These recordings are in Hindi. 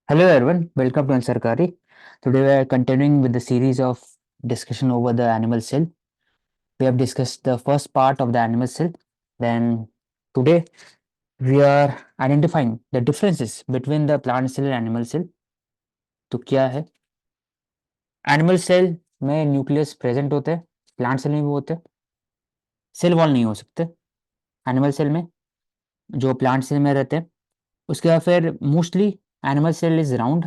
Hello everyone, welcome to Ansarkari. Today we are continuing with the series of discussion over the animal cell. We have discussed the first part of the animal cell. Then today we are identifying the differences between the plant cell and animal cell. तो क्या है? एनिमल सेल में न्यूक्लियस प्रेजेंट होते हैं, प्लांट सेल में भी होते हैं, सेल वॉल नहीं हो सकते एनिमल सेल में, जो प्लांट सेल में रहते हैं। उसके बाद फिर mostly animal cell is round,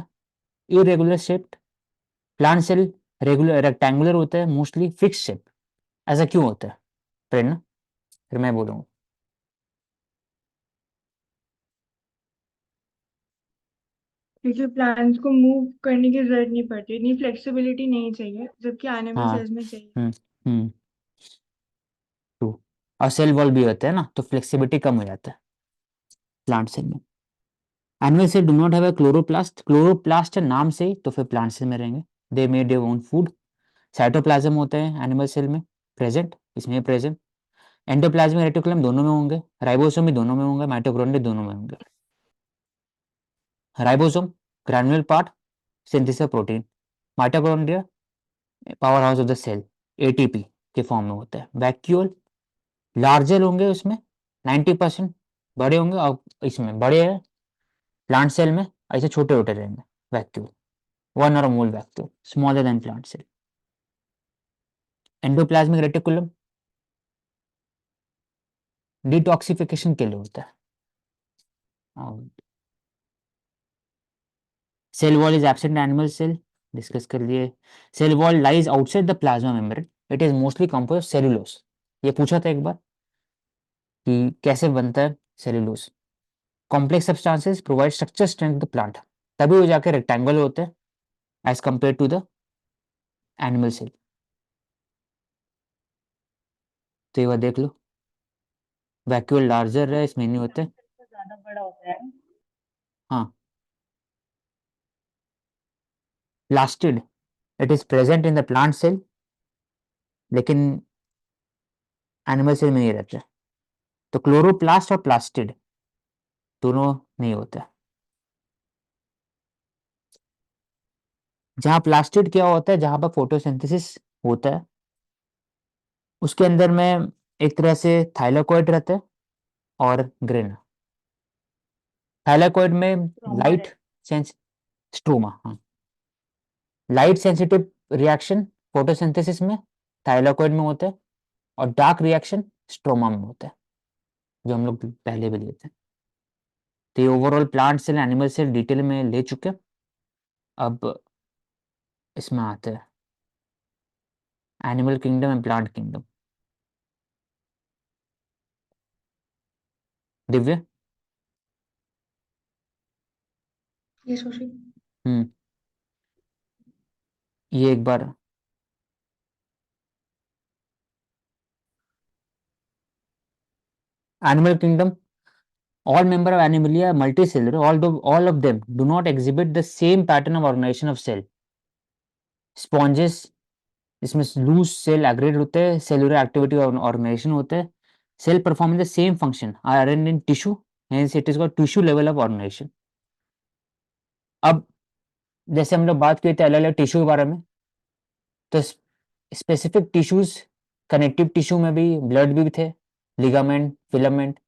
irregular shaped, plant cell regular rectangular होता है, मोस्टली फिक्स शेप। ऐसा क्यों होता है प्रेरणा? फिर मैं बोलूंगा। क्योंकि प्लांट्स को मूव करने की जरूरत नहीं पड़ती, इतनी फ्लेक्सिबिलिटी नहीं चाहिए जबकि एनिमल हाँ। सेल्स में चाहिए। हम्म। हम्म। ट्रू। और सेल वॉल भी होता है ना, तो फ्लेक्सिबिलिटी कम हो जाता है प्लांट सेल में। Animal cell do not have a chloroplast. Chloroplast है नाम से ही, तो फिर प्लांट सेल में रहेंगे। They made their own food. Cytoplasm होते हैं एनिमल सेल में प्रेजेंट, इसमें प्रेजेंट। एंडोप्लाज्मिक रेटिकुलम दोनों में होंगे, राइबोसोम भी दोनों में होंगे, माइटोकॉन्ड्रिया दोनों में होंगे। Ribosome granular part, synthesis of protein. Mitochondria power house of the cell, ATP के फॉर्म में होता है। वैक्यूल लार्जर होंगे उसमें, 90% बड़े होंगे, और इसमें बड़े हैं प्लांट सेल में, ऐसे छोटे छोटे रहेंगे। वैक्यूल वन और मोल vacuole smaller than plant cell. Endoplasmic reticulum detoxification के लिए होता है। Cell wall is absent animal cell, discuss कर लिए। Cell wall lies outside the plasma membrane, it is mostly compose cellulose. ये पूछा था एक बार कि कैसे बनता है cellulose. Complex substances provide structure strength the plant, तभी वो जाके रेक्टेंगल होते हैं as compare to the animal cell. तो ये बात देख लो, वैक्यूल लार्जर है, इसमें नहीं होते। ज्यादा बड़ा होता है। हाँ। Plastid it is present in the plant cell, लेकिन एनिमल सेल में नहीं रहता। तो क्लोरोप्लास्ट और प्लास्टिड दोनों नहीं होता। जहाँ प्लास्टिड क्या होता है, जहाँ पर फोटोसिंथेसिस होता है, उसके अंदर में एक तरह से थाइलाकोइड रहता है और ग्रेन। थाइलाकोइड में ट्रॉमा लाइट रहता सेंस स्ट्रोमा, हाँ, लाइट सेंसिटिव रिएक्शन फोटोसिंथेसिस में थाइलाकोइड में होता है, और डार्क रिएक्शन स्ट्रोमा में होता है, जो हम लोग पहले भी लिए थे। तो ये overall plant cell animal cell detail में ले चुके हैं। अब इसमें आते हैं animal kingdom and plant kingdom. दिव्य। है ये सोची। हम्म। ये एक बार animal kingdom, all member of animalia are multicellular, although all of them do not exhibit the same pattern of organization of cell. Sponges इसमें लूज सेल एग्रीगेट होते हैं, सेलुलर एक्टिविटी और ऑर्गेनाइजेशन होते हैं। Cell perform the same function are an in tissue, hence it is called tissue level of organisation. अब जैसे हम लोग बात किए थे अलग अलग टिश्यू के बारे में, तो स्पेसिफिक टिश्यूज, कनेक्टिव टिश्यू में भी ब्लड भी थे, ligament filament,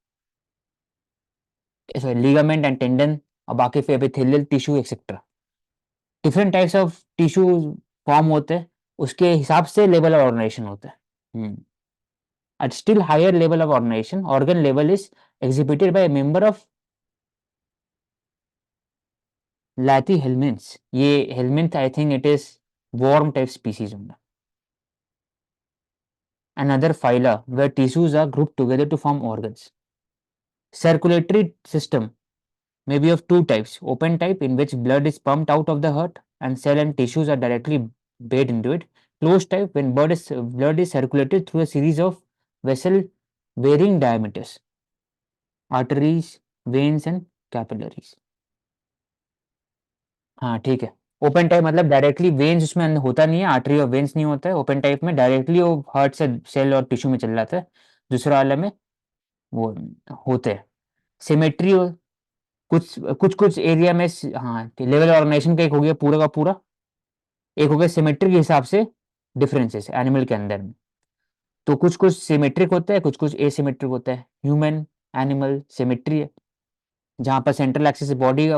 sorry ligament and tendon, और बाकी फिर epithelial tissue etcetera. Different types of tissue form होते हैं, उसके हिसाब से लेवल ऑफ ऑर्गेनाइजेशन होता है। At still higher level of organization, organ level is exhibited by a member of Lathi-Helminths. ये helminth, I think it is worm type species होंगे। Another phyla where tissues are grouped together to form organs. Circulatory system may be of two types: open type, in which blood is pumped out of the heart and cell and tissues are directly bathed into it; closed type, when blood is circulated through a series of vessel varying diameters, arteries, veins and capillaries। हाँ ठीक है। ओपन टाइप मतलब डायरेक्टली वेन्स उसमें होता नहीं है, आर्टरी और वेन्स नहीं होता है। ओपन टाइप में डायरेक्टली वो हार्ट से सेल और टिश्यू में चल जाता है। दूसरा वाला में वो होते हैं सिमेट्री। कुछ कुछ कुछ एरिया में हाँ लेवल ऑर्गेनाइजेशन का एक हो गया पूरा का पूरा, एक हो गया सिमेट्री के हिसाब से डिफरेंसेस एनिमल के अंदर में। तो कुछ कुछ सिमेट्रिक होता है, कुछ कुछ एसिमेट्रिक होता है। ह्यूमन एनिमल सिमेट्री है, जहां पर सेंट्रल एक्सिस बॉडी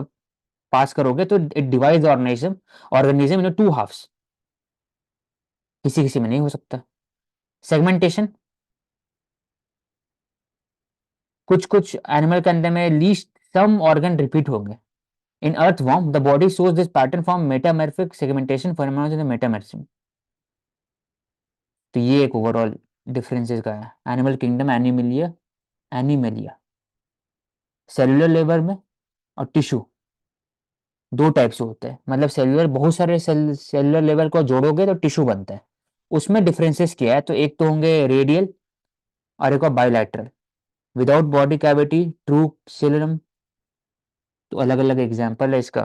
पास करोगे तो it divides organism organism into halves, किसी किसी में नहीं हो सकता। सेगमेंटेशन, कुछ कुछ एनिमल के अंदर में लीस्ट सम ऑर्गन रिपीट होंगे। इन earthworm the body shows this pattern from metamorphic segmentation phenomena in the metamorphism। तो ये एक ओवरऑल डिफरेंसेस का है animal kingdom Animalia Animalia. Cellular level में और टिश्यू दो टाइप से होते हैं, मतलब सेलुलर बहुत सारे सेलुलर लेवल को जोड़ोगे तो टिश्यू बनता है। उसमें डिफरेंसेस क्या है, तो एक तो होंगे रेडियल और एक और bilateral. Without body cavity true coelom, तो अलग अलग एग्जाम्पल है इसका।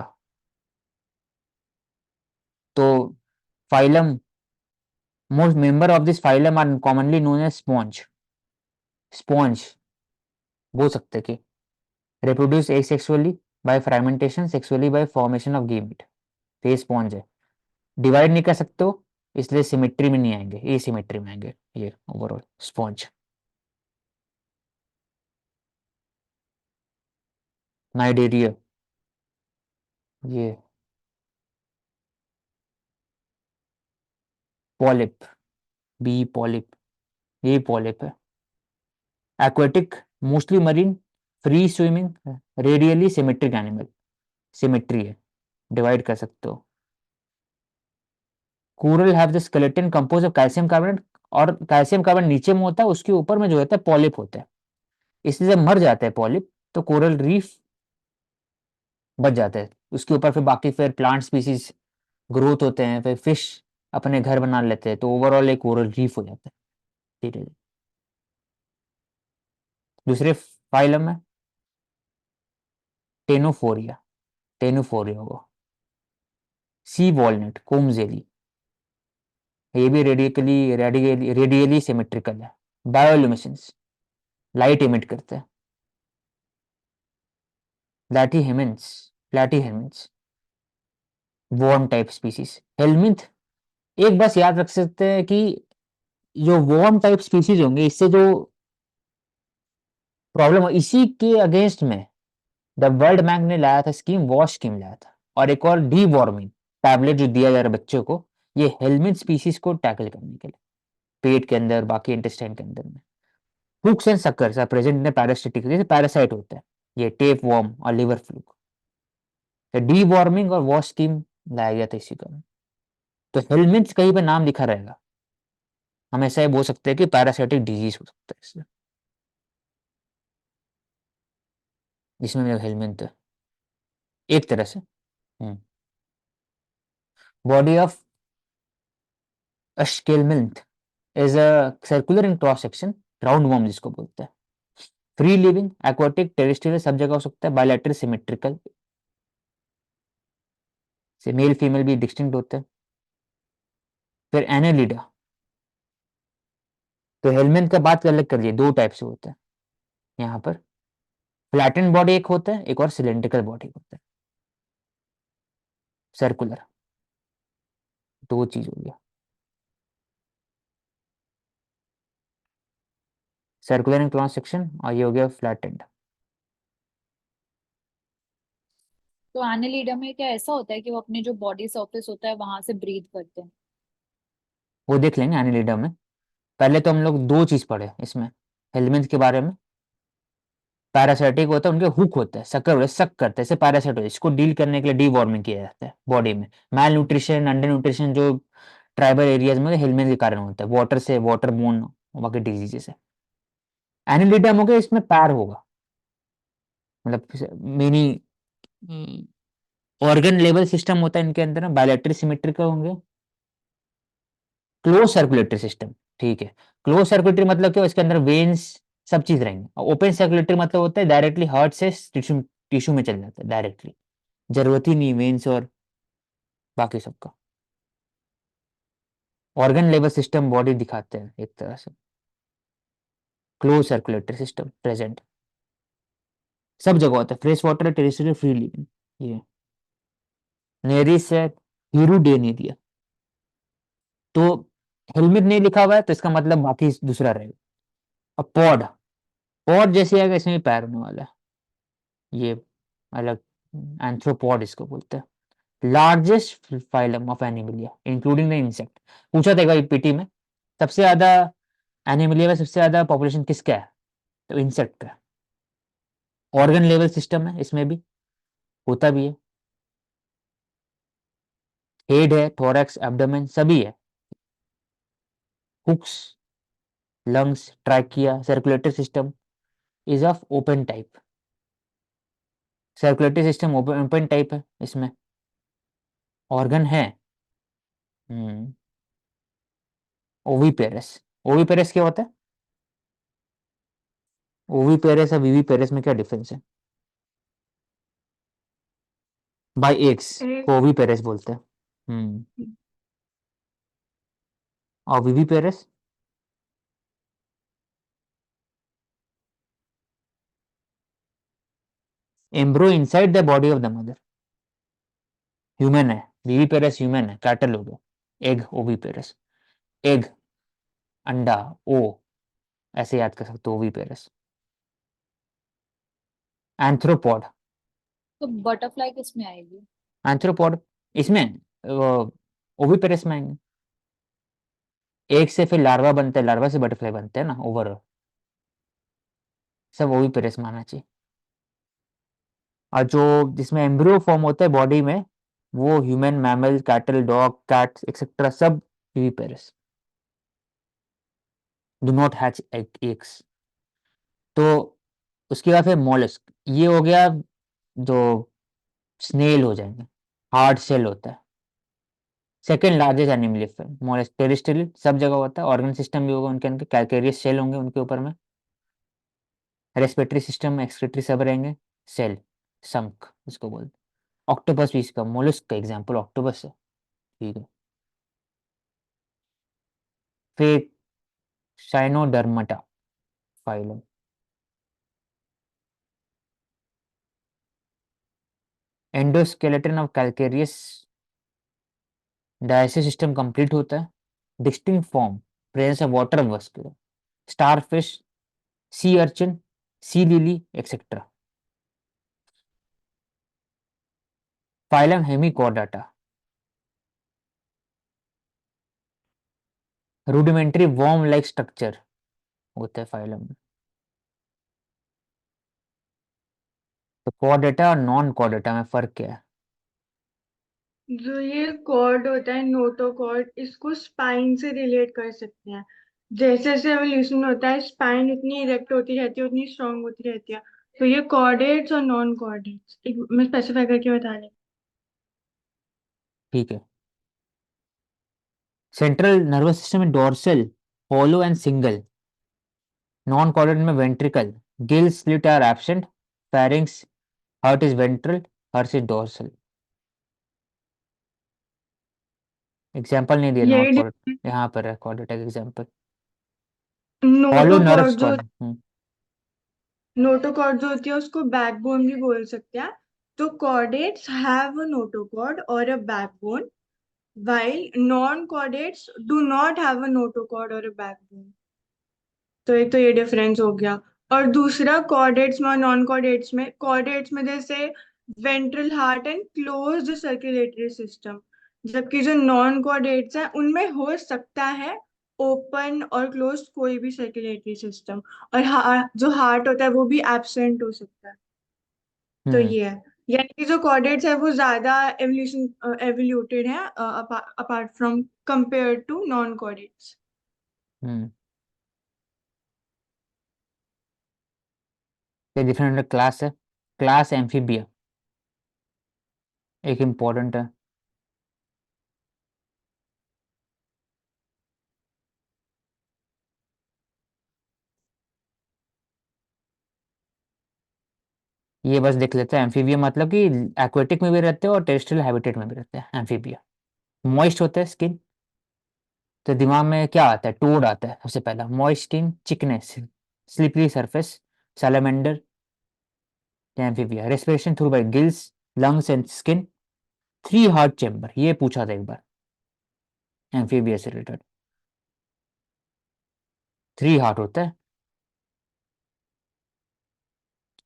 तो phylum, most member of this phylum are commonly known as sponge. Sponge बोल सकते हैं कि reproduce asexually by fragmentation, sexually by formation of gamete. तो ये स्पॉन्ज है, डिवाइड नहीं कर सकते हो, इसलिए सिमेट्री में नहीं आएंगे, ए सिमेट्री में आएंगे ये ओवरऑल स्पॉन्ज। नाइडेरिया, ये पॉलिप, बी पॉलिप, ये पॉलिप है। Aquatic mostly marine, free swimming, radially symmetric animal, symmetry है, डिवाइड कर सकते हो। Coral have the skeleton compose of calcium carbonate, और कैल्शियम कार्बोनेट नीचे में होता है, उसके ऊपर में जो होता है पॉलिप होता है। इसलिए जब मर जाता है पॉलिप तो कोरल रीफ बच जाता है, उसके ऊपर फिर बाकी फिर प्लांट स्पीसीज ग्रोथ होते हैं, फिर फिश अपने घर बना लेते हैं, तो ओवरऑल एक कोरल रीफ हो जाता है धीरे धीरे। दूसरे फाइलम में टेनोफोरिया, टेनोफोरिया होगा। सी वॉलनट कोमजेली, ये भी रेडियली सिमेट्रिकल है। बायोल्यूमिनेसेंस, लाइट इमिट करते हैं। प्लैटीहेल्मिन्थ्स, प्लैटीहेल्मिन्थ्स वॉर्म टाइप स्पीसीज। हेल्मिंथ एक बस याद रख सकते हैं कि जो वॉर्म टाइप स्पीसीज होंगे, इससे जो प्रॉब्लम हो इसी के अगेंस्ट में द वर्ल्ड बैंक ने लाया था स्कीम, वॉश स्कीम लाया था, और एक और डी वॉर्मिंग टैबलेट जो दिया जा रहा है बच्चों को, ये हेलमिंथ स्पीसीज को टैकल करने के लिए, पेट के अंदर बाकी इंटेस्टाइन के अंदर में। Flukes and suckers are present in parasitic, जैसे पैरासाइट होता है, ये टेप वॉर्म और लिवर फ्लूक। तो डी वॉर्मिंग और वॉश स्कीम लाया गया था इसी कारण। तो हेलमिंथ कहीं पर नाम लिखा रहेगा, हम ऐसा ही बोल सकते हैं कि पैरासाइटिक डिजीज हो सकता है इससे, जिसमें हेलमिंथ है एक तरह से। Body of aschelminth is a circular in cross section, round worm जिसको बोलते हैं। फ्री लिविंग एक्वाटिक टेरेस्ट्रियल सब जगह हो सकता है, बायलैटरल सिमेट्रिकल से मेल फीमेल भी डिस्टिंक्ट होते हैं। फिर एनेलिडा, तो हेलमेंथ का बात अलग कर लिए, दो टाइप से होता है यहाँ पर। फ्लैटेंड बॉडी एक होता है, एक और सिलेंड्रिकल बॉडी होता है, सर्कुलर, दो चीज हो गया, सर्कुलर इन क्रॉस सेक्शन और ये हो गया फ्लैटेंड। तो एनालिडा में क्या ऐसा होता है कि वो अपने जो बॉडी सरफेस होता है वहां से ब्रीथ करते हैं? वो देख लेंगे एनेलिडा में। पहले तो हम लोग दो चीज पढ़े इसमें हेलमेंथ के बारे में। पैरासाइटिक होता है, उनके हुक होता है, सकर होता है, सक करते हैं, ऐसे पैरासाइट होता है, इसको डील करने के लिए डी वार्मिंग किया जाता है बॉडी में। मैल न्यूट्रिशन अंडर न्यूट्रिशन जो ट्राइबल एरियाज में हेलमेंथ के कारण होता है, वाटर से वाटर बोर्न बाकी डिजीजेस है। एनिलिडम हो गया, इसमें पैर होगा, मतलब मिनी ऑर्गन लेवल सिस्टम होता है इनके अंदर, बायोलैटरल सिमेट्रिकल होंगे। क्लोज सर्कुलेटरी सिस्टम, ठीक है। क्लोज सर्कुलेटरी मतलब क्या, इसके अंदर वेन्स सब चीज रहेंगे। ओपन सर्कुलेटरी मतलब होता है डायरेक्टली हार्ट से टिश्यू टिश्यू में चल जाता है डायरेक्टली, जरूरत ही नहीं वेन्स और बाकी सबका। ऑर्गन लेवल सिस्टम बॉडी दिखाते हैं एक तरह से, क्लोज सर्कुलेटरी सिस्टम प्रेजेंट। सब जगह होता है, fresh water, terrestrial, free living. ये नेरिस है, हिरुडेनेरिया। तो हेलमेट नहीं लिखा हुआ है तो इसका मतलब बाकी दूसरा रहेगा। अब पॉड, पॉड जैसे आएगा इसमें भी पैर होने वाला है, ये अलग, एंथ्रोपॉड इसको बोलते हैं। Largest phylum of Animalia including the insect. पूछा था एक बार पीटी में, सबसे ज्यादा एनिमलिया में सबसे ज्यादा पॉपुलेशन किसका है, तो इंसेक्ट का। ऑर्गन लेवल सिस्टम है इसमें भी, होता भी है। हेड है, थोरैक्स, एब्डोमेन सभी है। Hooks, lungs, trachea, circulatory system is of open type. Circulatory system open type है इसमें। ऑर्गन है, ओवीपेरस। ओवीपेरस क्या होता है? ओवीपेरस और विविपेरस में क्या डिफरेंस है? बाय एग्स एक को ओवीपेरस बोलते हैं। हम्म। और viviparous? एम्ब्रो inside the body of the mother. Human है, विविपेरस ह्यूमन है, कैटल हो गया। Egg, oviparous. एग, अंडा, ओ, ऐसे याद कर सकते हो, ओवीपेरस। एंथ्रोपॉड, तो बटरफ्लाई किस में आएगी? एंथ्रोपॉड इसमें ओवीपेरस में आएंगे। एग से फिर लार्वा बनता है, लार्वा से बटरफ्लाई बनते हैं ना ओवरऑल, सब ओवीपेरस माना चाहिए। और जो जिसमें एम्ब्रियो फॉर्म होता है बॉडी में, वो human, mammal, cattle, dog, cat etcetera सब viviparous, do not hatch eggs. तो उसके बाद फिर मोलस्क, ये हो गया जो स्नेल हो जाएंगे, हार्ड शेल होता है। Second largest animal mollusc, terrestrial सब जगह होता है, ऑर्गन सिस्टम भी होगा उनके अंदर, कैल्केरियस शेल होंगे उनके ऊपर में, रेस्पिरेटरी सिस्टम, एक्सक्रीटरी सब रहेंगे, सेल, संक इसको बोलते। ऑक्टोपस भी इसका, मोलस्क का एग्जाम्पल ऑक्टोपस है, ठीक है। फिर echinodermata phylum, endoskeleton of calcareous digestive system complete होता है। Distinct form, presence of water muscular, starfish, sea urchin, sea lily etcetera. Phylum hemichordata, rudimentary worm like structure होता है फाइलम में। तो कॉर्डेटा और नॉन कॉर्डेटा में फर्क क्या है? जो ये कॉर्ड होता है, नोटोकॉर्ड, इसको स्पाइन से रिलेट कर सकते हैं। जैसे जैसे एवोल्यूशन होता है, स्पाइन उतनी इरेक्ट होती रहती है, उतनी स्ट्रांग होती रहती है। तो ये कॉर्डेट्स और नॉन कॉर्डेट्स एक मैं स्पेसिफाई करके बता रही ठीक है। सेंट्रल नर्वस सिस्टम में dorsal, hollow and single. Non chordate में ventricle, gill slit are absent, pharynx, heart is ventral, heart is dorsal. Example नहीं दिया हूँ। नॉट यही कॉर्डेट, यहाँ पर है कॉर्डेट का एग्जाम्पल। हॉलो नर्व्स नोटोकॉर्ड जो कॉर्ड। नोटोकॉर्ड जो होती है उसको बैकबोन भी बोल सकते हैं। तो कॉर्डेट्स हैव अ नोटोकॉर्ड और a backbone, while non-chordates do not have a notochord or a backbone। तो एक तो ये डिफरेंस हो गया। और दूसरा, कॉर्डेट्स में और नॉन कॉर्डेट्स में, कॉर्डेट्स में जैसे ventral heart and closed circulatory system, जबकि जो नॉन कॉर्डेट्स है उनमें हो सकता है ओपन और क्लोज्ड कोई भी सर्कुलेटरी सिस्टम। और जो हार्ट होता है वो भी एब्सेंट हो सकता है। तो हम्म। ये है, यानी कि जो कॉर्डेट्स है वो ज्यादा एवोल्यूशन एवोल्यूटेड है apart from compare to non chordates. हम्म। ये डिफरेंट क्लास है। क्लास एम्फीबिया एक इम्पोर्टेंट है। ये बस देख लेते हैं, एम्फीबिया मतलब कि एक्वेटिक में भी रहते हैं और टेरेस्ट्रियल हैबिटेट में भी रहते हैं एम्फीबिया। मॉइस्ट होता है स्किन, तो दिमाग में क्या आता है, टोड आता है सबसे पहला, मॉइस्ट स्किन, चिकनेस, slippery surface, salamander, amphibia respiration through by gills, lungs and skin, 3 heart chamber, ये पूछा था एक बार एम्फीबिया से रिलेटेड, 3 हार्ट होता है।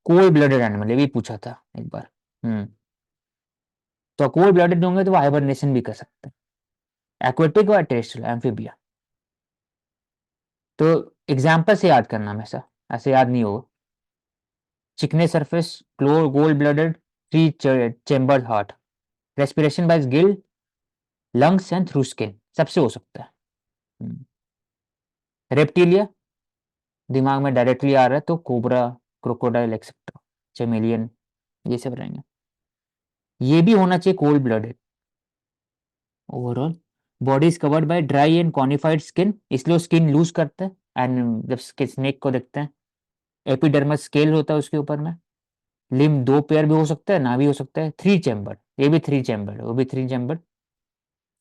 कोल्ड ब्लडेड एनिमल, ये भी पूछा था एक बार। तो कोल्ड ब्लडेड होंगे तो वो हाइबरनेशन भी कर सकते हैं। एक्वेटिक और टेरेस्ट्रियल एम्फीबिया। तो एग्जाम्पल से याद करना हमेशा, ऐसे याद नहीं होगा। चिकने सरफेस, क्लोर cold blooded, 3 chambered heart, respiration by gill, lungs and through skin, सबसे हो सकता है। रेप्टिलिया दिमाग में डायरेक्टली आ रहा है तो कोबरा, क्रोकोडाइल एक्सेट्रा, चेमेलियन, ये सब रहेंगे। ये भी होना चाहिए cold blooded. Overall body is covered by dry and cornified skin, इसलिए वो स्किन लूज करता है। एंड जब स्नेक को देखते हैं, एपिडर्मस स्केल होता है उसके ऊपर में। लिम्ब 2 पेयर भी हो सकता है, ना भी हो सकता है। 3 चेम्बर, ये भी 3 चेम्बर, वो भी 3 चेम्बर।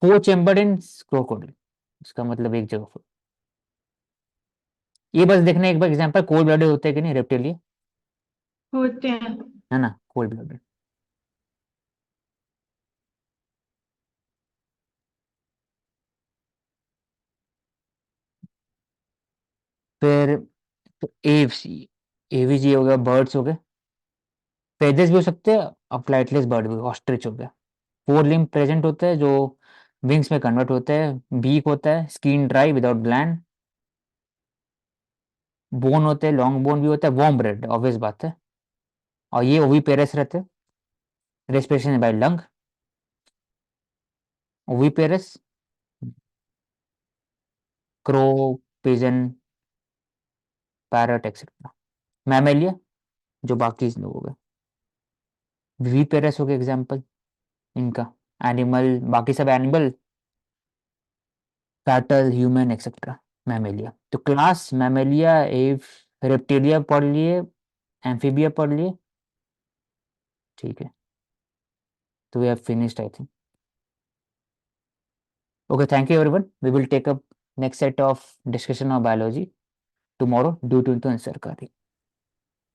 4 चेम्बर इन क्रोकोडाइल, इसका मतलब एक जगह पर। ये बस देखना एक बार एग्जांपल, कोल्ड ब्लडेड होते हैं कि नहीं रेप्टिलिया, होते हैं। है ना, कोल्ड ब्लडेड। फिर तो एवसी, एवीजी हो गया, बर्ड्स हो गए। फेदर्स भी हो सकते हैं और फ्लाइटलेस बर्ड भी, ऑस्ट्रिच हो गया। 4 लिम्ब प्रेजेंट होते हैं जो विंग्स में कन्वर्ट होते हैं। बीक होता है, skin dry without gland, bone होते हैं, लॉन्ग बोन भी होता है, वार्म ब्रेड, ऑब्वियस बात है। और ये ओवीपेरस रहते हैं, respiration bye lung, oviparous, crow, pigeon, parrot etcetera. Mammalia, जो बाकी लोग हो गए, विवीपेरस हो गए एग्जाम्पल इनका, एनिमल, बाकी सब animal, cattle, human etcetera, mammalia. तो क्लास मैमेलिया, एव, रेप्टिलिया पढ़ लिए, एम्फीबिया पढ़ लिए, ठीक है। तो we have finished I think. Okay, thank you everyone. We will take up next set of discussion of biology tomorrow due to Ansarkari.